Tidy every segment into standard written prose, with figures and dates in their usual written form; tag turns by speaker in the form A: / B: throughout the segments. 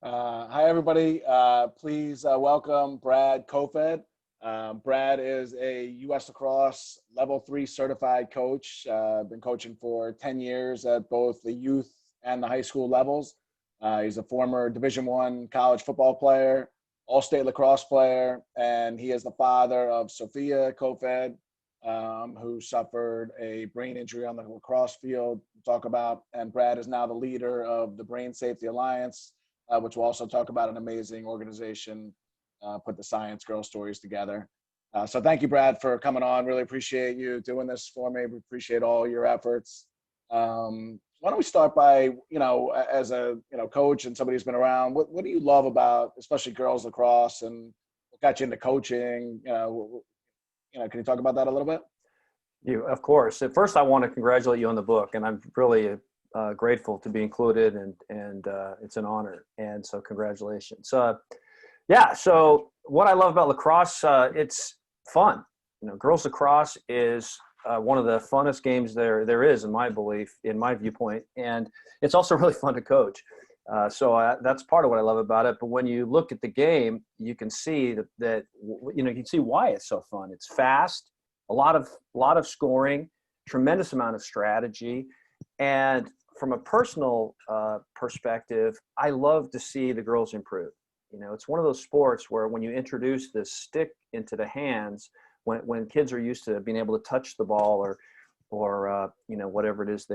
A: Hi, everybody. Please welcome Brad Kofoed. Brad is a U.S. Lacrosse Level 3 certified coach. Been coaching for 10 years at both the youth and the high school levels. He's a former Division I college football player, all-state lacrosse player, and he is the father of Sophia Kofoed, who suffered a brain injury on the lacrosse field. We'll talk about, and Brad is now the leader of the Brain Safety Alliance, which we'll also talk about, an amazing organization, put the Science Girl Stories together. So thank you, Brad, for coming on. Really appreciate you doing this for me. We appreciate all your efforts. Why don't we start by, as a, coach and somebody who's been around, what do you love about, especially girls lacrosse, and what got you into coaching? Can you talk about that a little bit?
B: Of course. At first, I want to congratulate you on the book, and I'm really grateful to be included, and it's an honor. And so, congratulations. So what I love about lacrosse, it's fun. Girls lacrosse is one of the funnest games there is, in my belief, in my viewpoint, and it's also really fun to coach. That's part of what I love about it. But when you look at the game, you can see that you can see why it's so fun. It's fast, a lot of scoring, tremendous amount of strategy, and from a personal perspective, I love to see the girls improve. It's one of those sports where when you introduce this stick into the hands, when kids are used to being able to touch the ball or whatever it is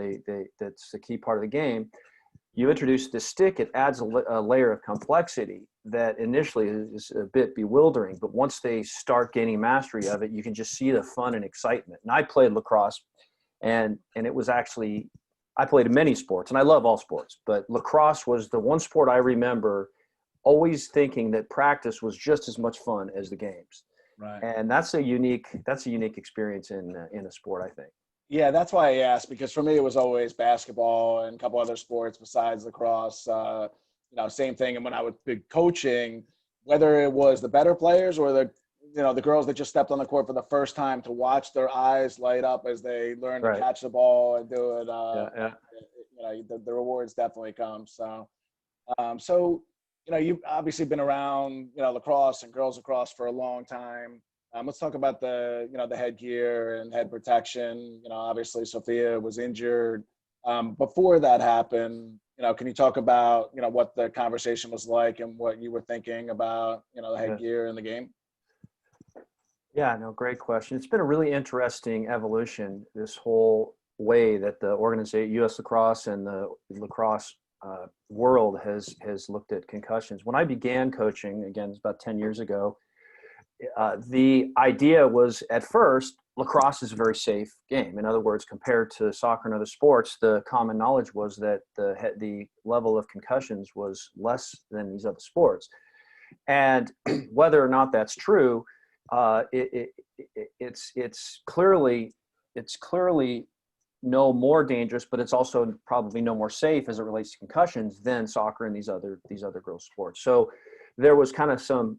B: that's the key part of the game, you introduce the stick, it adds a layer of complexity that initially is a bit bewildering, but once they start gaining mastery of it, you can just see the fun and excitement. And I played lacrosse, and it was actually, I played many sports, and I love all sports, but lacrosse was the one sport I remember always thinking that practice was just as much fun as the games.
A: Right.
B: And that's a unique experience in a sport, I think.
A: Yeah, that's why I asked, because for me it was always basketball and a couple other sports besides lacrosse. Same thing. And when I would be coaching, whether it was the better players or the girls that just stepped on the court for the first time, to watch their eyes light up as they learn to catch the ball and do it. The rewards definitely come. You've obviously been around, lacrosse and girls lacrosse for a long time. Let's talk about the headgear and head protection. Obviously Sophia was injured. Before that happened, can you talk about, what the conversation was like and what you were thinking about, the headgear in the game?
B: Yeah, no, great question. It's been a really interesting evolution, this whole way that the organization, U.S. Lacrosse and the lacrosse world has looked at concussions. When I began coaching, again, it's about 10 years ago, the idea was, at first, lacrosse is a very safe game. In other words, compared to soccer and other sports, the common knowledge was that the level of concussions was less than these other sports. And whether or not that's true, it's clearly no more dangerous, but it's also probably no more safe as it relates to concussions than soccer and these other girls' sports. So there was kind of some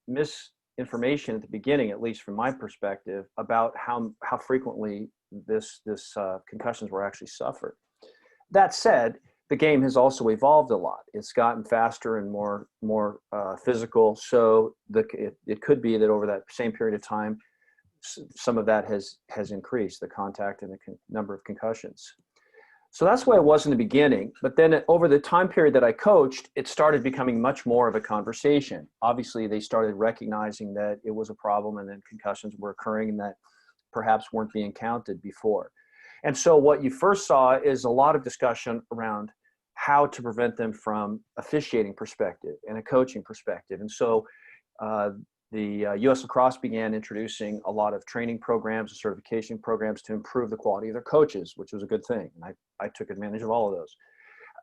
B: misinformation at the beginning, at least from my perspective, about how frequently this concussions were actually suffered. That said, the game has also evolved a lot. It's gotten faster and more physical. So it could be that over that same period of time, some of that has increased, the contact and the number of concussions. So that's the way it was in the beginning. But then over the time period that I coached, it started becoming much more of a conversation. Obviously, they started recognizing that it was a problem and that concussions were occurring and that perhaps weren't being counted before. And so what you first saw is a lot of discussion around how to prevent them from officiating perspective and a coaching perspective. And so the U.S. Lacrosse began introducing a lot of training programs and certification programs to improve the quality of their coaches, which was a good thing. And I took advantage of all of those.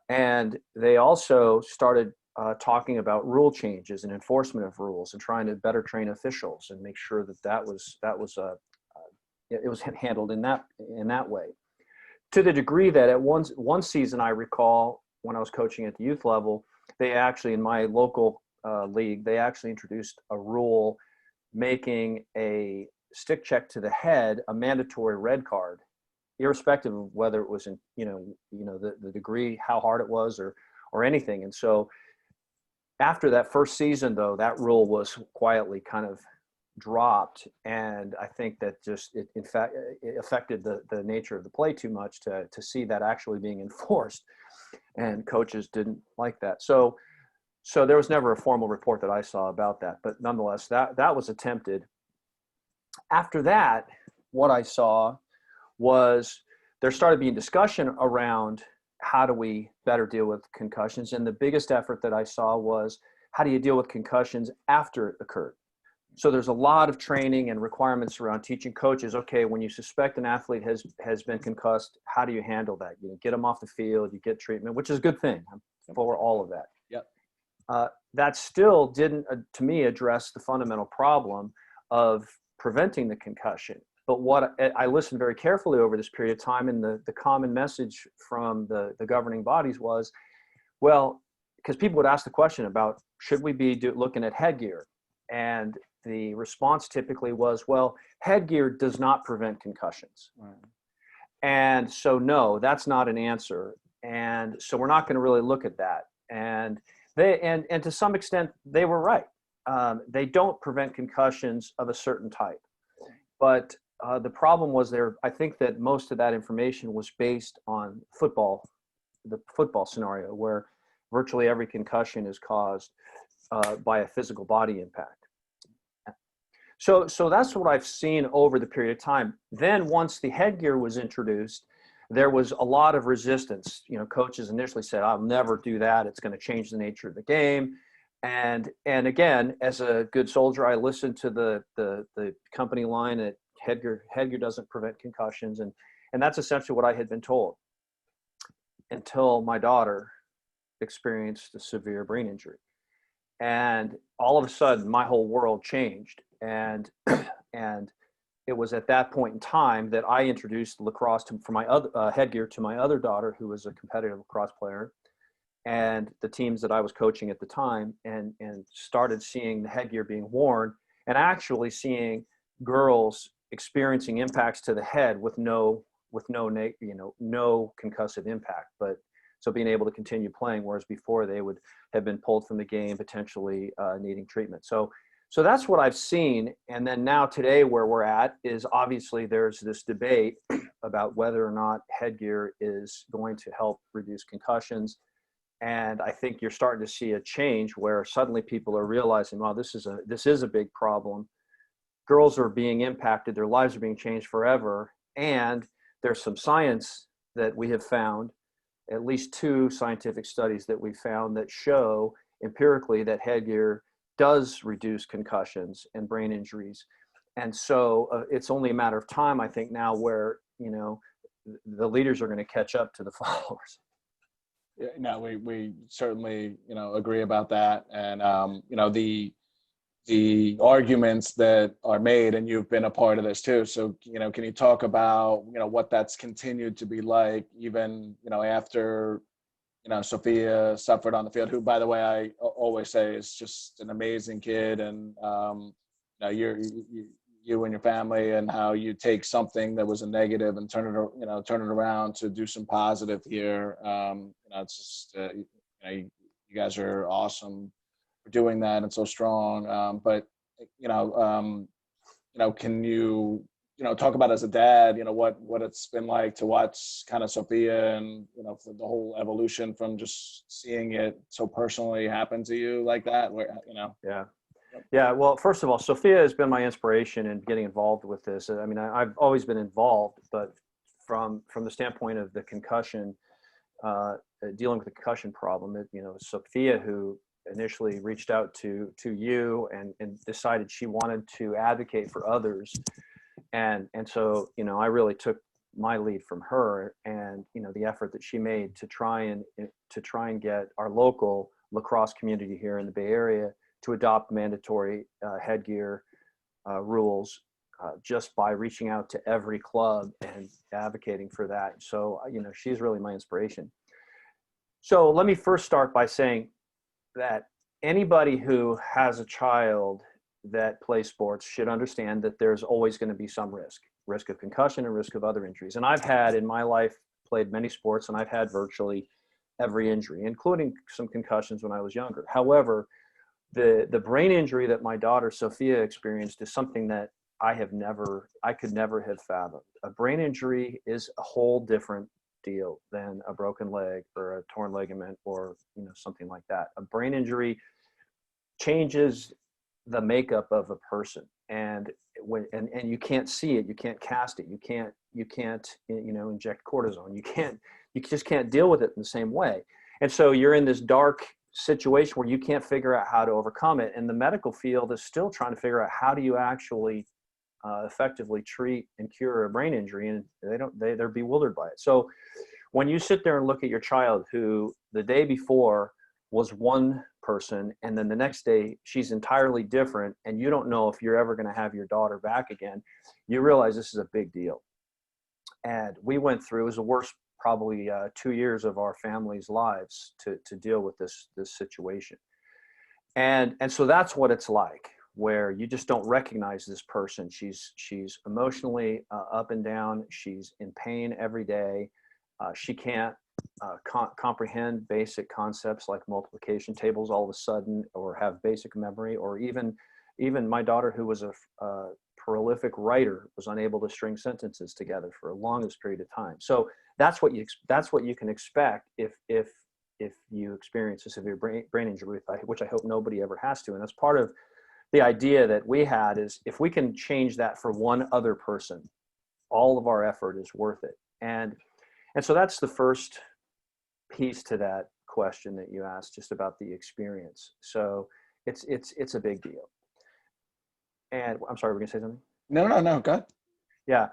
B: And they also started talking about rule changes and enforcement of rules and trying to better train officials and make sure that it was handled in that way. To the degree that at one season, I recall when I was coaching at the youth level, they actually, in my local league, they actually introduced a rule making a stick check to the head a mandatory red card, irrespective of whether it was in the degree, how hard it was, or anything. And so After that first season, though, that rule was quietly kind of dropped, and I think that just in fact it affected the nature of the play too much to see that actually being enforced, and coaches didn't like that. So there was never a formal report that I saw about that, but nonetheless, that was attempted. After that, what I saw was there started being discussion around how do we better deal with concussions, and the biggest effort that I saw was how do you deal with concussions after it occurred. So there's a lot of training and requirements around teaching coaches, okay, when you suspect an athlete has been concussed, how do you handle that? You get them off the field, you get treatment, which is a good thing. I'm for all of that.
A: Yep.
B: That still didn't, to me, address the fundamental problem of preventing the concussion. But what I listened very carefully over this period of time, and the common message from the governing bodies was, well, because people would ask the question about, should we be looking at headgear? And the response typically was, well, headgear does not prevent concussions. Right. And so, no, that's not an answer. And so we're not going to really look at that. And and to some extent, they were right. They don't prevent concussions of a certain type. But the problem was I think that most of that information was based on the football scenario, where virtually every concussion is caused by a physical body impact. So that's what I've seen over the period of time. Then once the headgear was introduced, there was a lot of resistance. Coaches initially said, I'll never do that. It's going to change the nature of the game. And again, as a good soldier, I listened to the company line that headgear doesn't prevent concussions. And that's essentially what I had been told until my daughter experienced a severe brain injury. And all of a sudden, my whole world changed. And it was at that point in time that I introduced lacrosse for my other headgear to my other daughter, who was a competitive lacrosse player, and the teams that I was coaching at the time, and started seeing the headgear being worn, and actually seeing girls experiencing impacts to the head with no concussive impact, but so being able to continue playing, whereas before they would have been pulled from the game, potentially needing treatment. So that's what I've seen. And then now today where we're at is obviously there's this debate about whether or not headgear is going to help reduce concussions. And I think you're starting to see a change where suddenly people are realizing, wow, this is a big problem. Girls are being impacted, their lives are being changed forever. And there's some science that we have found, at least 2 scientific studies that we found that show empirically that headgear does reduce concussions and brain injuries. And so it's only a matter of time, I think, now where, the leaders are going to catch up to the followers.
A: Yeah, no, we certainly, agree about that. And, the arguments that are made, and you've been a part of this too. So, can you talk about, what that's continued to be like, even, after, Sophia suffered on the field, who, by the way, I always say is just an amazing kid. And, you and your family, and how you take something that was a negative and turn it around to do some positive here. It's just, you guys are awesome for doing that and so strong. But, can you, talk about as a dad, what it's been like to watch kind of Sophia and, for the whole evolution from just seeing it so personally happen to you like that, where,
B: Yeah. Yeah. Well, first of all, Sophia has been my inspiration in getting involved with this. I mean, I've always been involved, but from the standpoint of the concussion, dealing with the concussion problem, Sophia, who initially reached out to you and decided she wanted to advocate for others. And so, I really took my lead from her, and, the effort that she made to try and get our local lacrosse community here in the Bay Area to adopt mandatory headgear rules, just by reaching out to every club and advocating for that. So, she's really my inspiration. So let me first start by saying that anybody who has a child that plays sports should understand that there's always going to be some risk of concussion and risk of other injuries. And I've had in my life played many sports, and I've had virtually every injury, including some concussions when I was younger. However, the brain injury that my daughter Sophia experienced is something that I could never have fathomed. A brain injury is a whole different deal than a broken leg or a torn ligament or something like that. A brain injury changes the makeup of a person, and you can't see it, you can't cast it, you can't inject cortisone, you just can't deal with it in the same way. And so you're in this dark situation where you can't figure out how to overcome it, and the medical field is still trying to figure out how do you actually effectively treat and cure a brain injury, and they're bewildered by it. So when you sit there and look at your child who the day before was one person and then the next day she's entirely different, and you don't know if you're ever going to have your daughter back again, you realize this is a big deal. And we went through, it was the worst probably 2 years of our family's lives to deal with this situation. And so that's what it's like, where you just don't recognize this person. She's emotionally up and down. She's in pain every day. She can't comprehend basic concepts like multiplication tables all of a sudden, or have basic memory, or even my daughter, who was a prolific writer, was unable to string sentences together for a longest period of time. So that's what you can expect if you experience a severe brain injury, which I hope nobody ever has to. And that's part of the idea that we had, is if we can change that for one other person, all of our effort is worth it. And so that's the first piece to that question that you asked, just about the experience. So it's a big deal. And I'm sorry, we're gonna say something?
A: No, go ahead.
B: Yeah.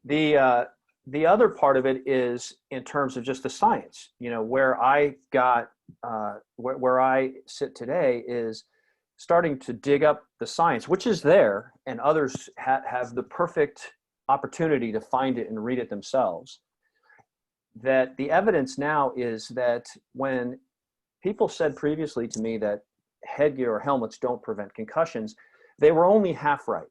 B: The other part of it is in terms of just the science. Where I got where I sit today is starting to dig up the science, which is there, and others have the perfect opportunity to find it and read it themselves. That the evidence now is that when people said previously to me that headgear or helmets don't prevent concussions, they were only half right.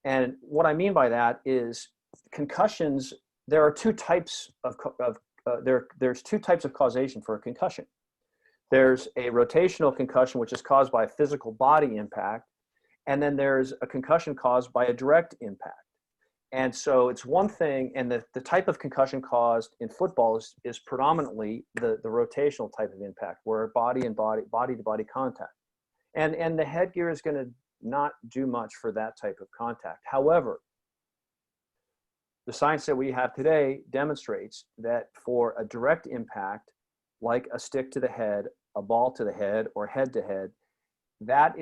B: And what I mean by that is concussions, there are two types there's two types of causation for a concussion. There's a rotational concussion, which is caused by a physical body impact. And then there's a concussion caused by a direct impact. And so it's one thing, and the type of concussion caused in football is predominantly the rotational type of impact, where body to body contact. And the headgear is going to not do much for that type of contact. However, the science that we have today demonstrates that for a direct impact, like a stick to the head, a ball to the head, or head to head, a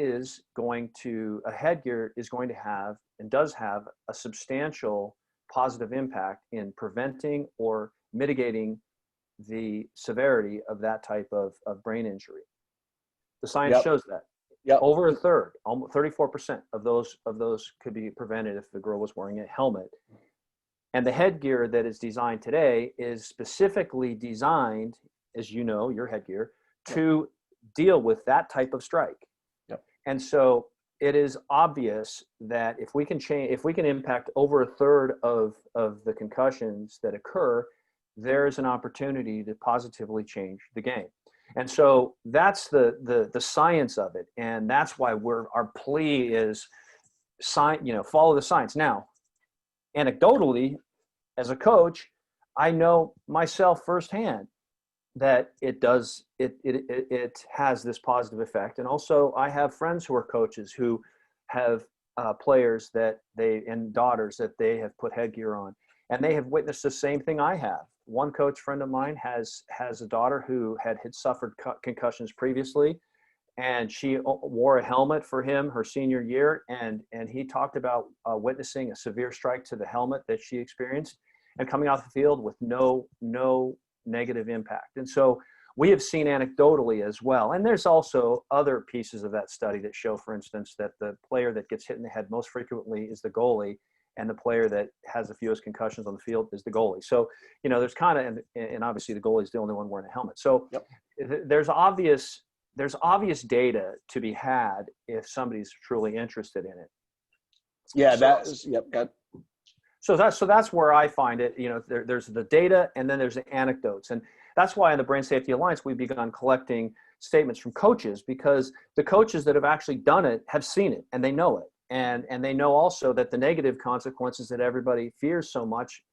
B: headgear is going to have, and does have, a substantial positive impact in preventing or mitigating the severity of that type of brain injury. The science shows that.
A: Yep.
B: Over a third, almost 34% of those could be prevented if the girl was wearing a helmet. And the headgear that is designed today is specifically designed, as you know, your headgear, to deal with that type of strike.
A: Yep.
B: And so it is obvious that if we can impact over a third of the concussions that occur, there is an opportunity to positively change the game. And so that's the science of it. And that's why our plea is follow the science. Now, anecdotally, as a coach, I know myself firsthand that it has this positive effect. And also I have friends who are coaches who have players and daughters that they have put headgear on, and they have witnessed the same thing I have. One coach friend of mine has a daughter who had suffered concussions previously, and she wore a helmet for him her senior year. And he talked about witnessing a severe strike to the helmet that she experienced and coming off the field with no negative impact. And so we have seen anecdotally as well. And there's also other pieces of that study that show, for instance, that the player that gets hit in the head most frequently is the goalie, and the player that has the fewest concussions on the field is the goalie. So, there's and obviously the goalie is the only one wearing a helmet. So there's obvious data to be had if somebody's truly interested in it.
A: Yeah,
B: good. So that's where I find it. There's the data, and then there's the anecdotes. And that's why in the Brain Safety Alliance, we've begun collecting statements from coaches, because the coaches that have actually done it have seen it and they know it. And they know also that the negative consequences that everybody fears so much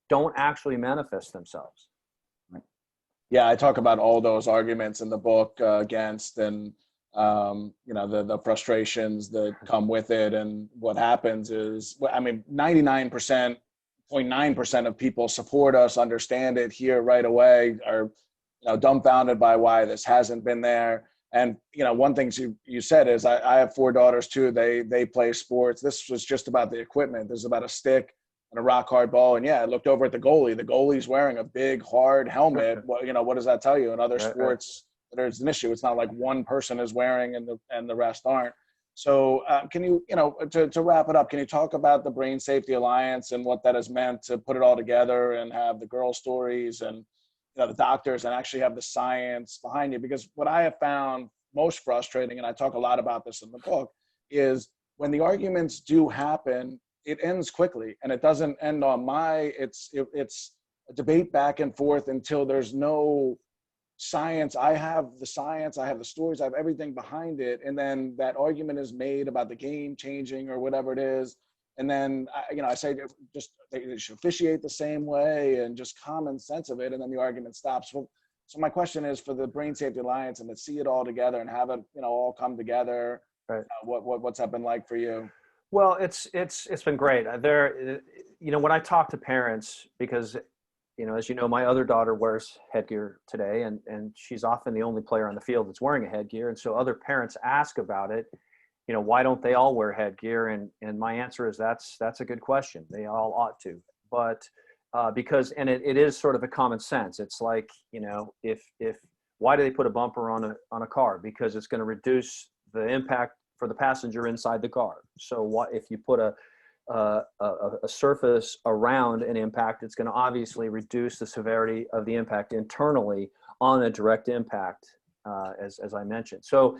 B: don't actually manifest themselves.
A: Yeah, I talk about all those arguments in the book against, and the frustrations that come with it. And what happens is, 99.9% of people support us, understand it, hear right away, are dumbfounded by why this hasn't been there. And one thing you said is, I have 4 daughters too. They play sports. This was just about the equipment. This is about a stick and a rock hard ball. And yeah, I looked over at the goalie. The goalie's wearing a big hard helmet. What does that tell you? In other sports, there's an issue. It's not like one person is wearing and the rest aren't. So can you, to wrap it up, can you talk about the Brain Safety Alliance and what that has meant to put it all together and have the girl stories and the doctors and actually have the science behind you? Because what I have found most frustrating, and I talk a lot about this in the book, is when the arguments do happen, it ends quickly, and it doesn't end on it's a debate back and forth until there's no science. I have the science, I have the stories, I have everything behind it, and then that argument is made about the game changing or whatever it is. And then, I say just they should officiate the same way and just common sense of it. And then the argument stops. Well, so my question is, for the Brain Safety Alliance and to see it all together and have it, all come together,
B: right.
A: What's that been like for you?
B: Well, it's been great. When I talk to parents, because, as you know, my other daughter wears headgear today, and she's often the only player on the field that's wearing a headgear. And so other parents ask about it. Why don't they all wear headgear? And my answer is that's a good question. They all ought to, but because it is sort of a common sense. It's like, if why do they put a bumper on a car? Because it's going to reduce the impact for the passenger inside the car. So what if you put a surface around an impact? It's going to obviously reduce the severity of the impact internally on a direct impact, as I mentioned. So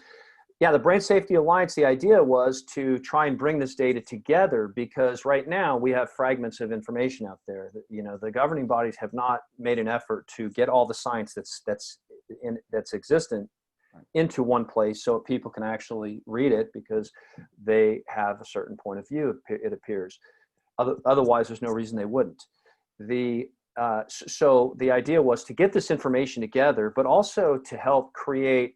B: yeah, the Brain Safety Alliance, the idea was to try and bring this data together, because right now we have fragments of information out there. The governing bodies have not made an effort to get all the science that's existent into one place so people can actually read it, because they have a certain point of view, it appears. Otherwise, there's no reason they wouldn't. So the idea was to get this information together, but also to help create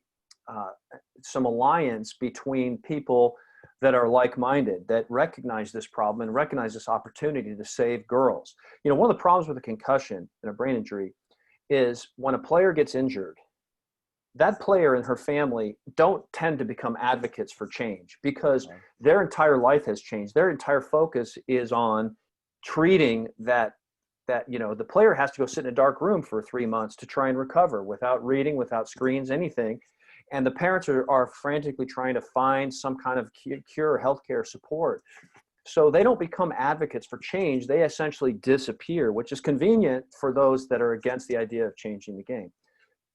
B: some alliance between people that are like-minded, that recognize this problem and recognize this opportunity to save girls. One of the problems with a concussion and a brain injury is when a player gets injured, that player and her family don't tend to become advocates for change, because their entire life has changed. Their entire focus is on treating that the player has to go sit in a dark room for 3 months to try and recover without reading, without screens, anything. And the parents are frantically trying to find some kind of cure or healthcare support. So they don't become advocates for change. They essentially disappear, which is convenient for those that are against the idea of changing the game.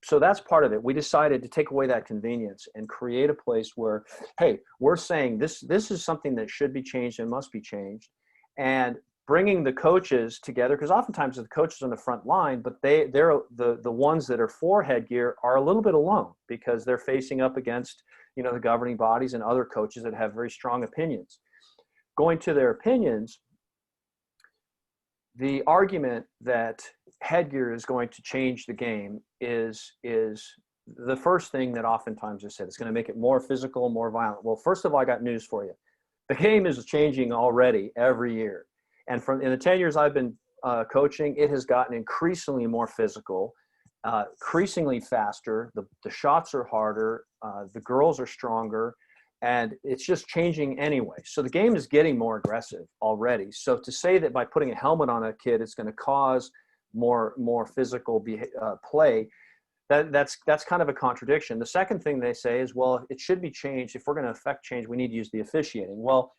B: So that's part of it. We decided to take away that convenience and create a place where, hey, we're saying this is something that should be changed and must be changed. And bringing the coaches together, because oftentimes the coaches on the front line, but they're the ones that are for headgear are a little bit alone, because they're facing up against, the governing bodies and other coaches that have very strong opinions. Going to their opinions, the argument that headgear is going to change the game is the first thing that oftentimes is said. It's going to make it more physical, more violent. Well, first of all, I got news for you. The game is changing already every year. And in the 10 years I've been coaching, it has gotten increasingly more physical, increasingly faster. The shots are harder. The girls are stronger. And it's just changing anyway. So the game is getting more aggressive already. So to say that by putting a helmet on a kid, it's going to cause more physical play, that's kind of a contradiction. The second thing they say is, well, it should be changed. If we're going to affect change, we need to use the officiating. Well,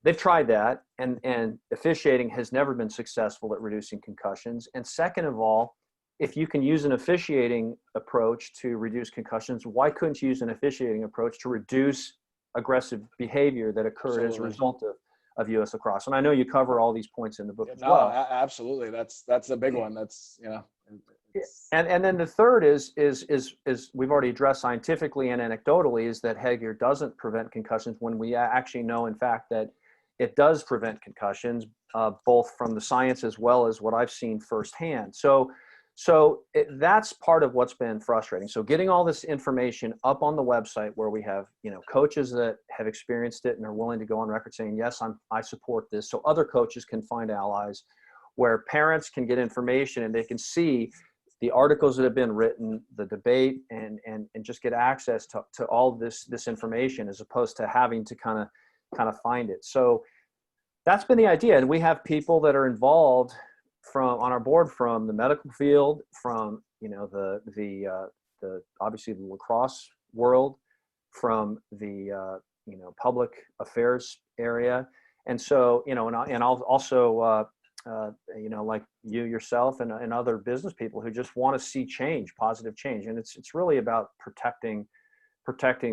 B: they've tried that, and officiating has never been successful at reducing concussions. And second of all, if you can use an officiating approach to reduce concussions, why couldn't you use an officiating approach to reduce aggressive behavior that occurred as a result of U.S. lacrosse? And I know you cover all these points in the book as well.
A: Absolutely. That's a big one. That's,
B: And then the third is we've already addressed scientifically and anecdotally, is that headgear doesn't prevent concussions, when we actually know, in fact, that it does prevent concussions, both from the science as well as what I've seen firsthand. That's part of what's been frustrating. So getting all this information up on the website, where we have, coaches that have experienced it and are willing to go on record saying, yes, I support this. So other coaches can find allies, where parents can get information and they can see the articles that have been written, the debate, and just get access to all this information, as opposed to having to kind of find it. So that's been the idea. And we have people that are involved on our board from the medical field, from the obviously the lacrosse world, from the public affairs area, and so and I'll also like you yourself and other business people who just want to see change, positive change, and it's really about protecting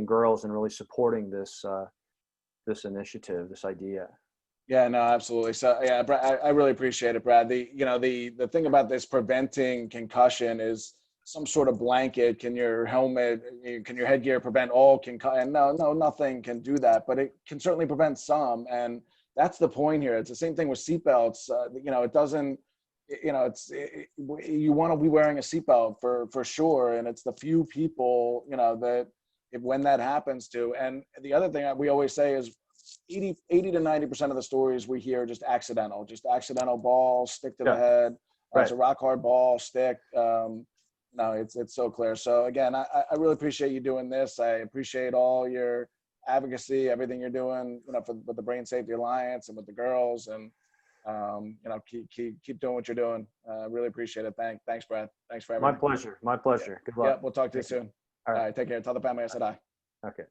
B: girls and really supporting this initiative, this idea.
A: Yeah, no, absolutely. So yeah, Brad, I really appreciate it, Brad. The thing about this preventing concussion is some sort of blanket. Can your headgear prevent all concussion? No, nothing can do that, but it can certainly prevent some. And that's the point here. It's the same thing with seatbelts. It doesn't, you want to be wearing a seatbelt for sure. And it's the few people, that when that happens to. And the other thing that we always say is 80 to 90% of the stories we hear are just accidental ball, stick to the head.
B: Right.
A: It's a rock hard ball, stick. No, it's so clear. So again, I really appreciate you doing this. I appreciate all your advocacy, everything you're doing, with the Brain Safety Alliance and with the girls, and keep doing what you're doing. Really appreciate it. Thanks, Brad. Thanks for everything.
B: My pleasure.
A: Yeah.
B: Good luck.
A: Yeah, we'll talk to you soon.
B: All right.
A: Take care. Tell the family I said hi.
B: Okay.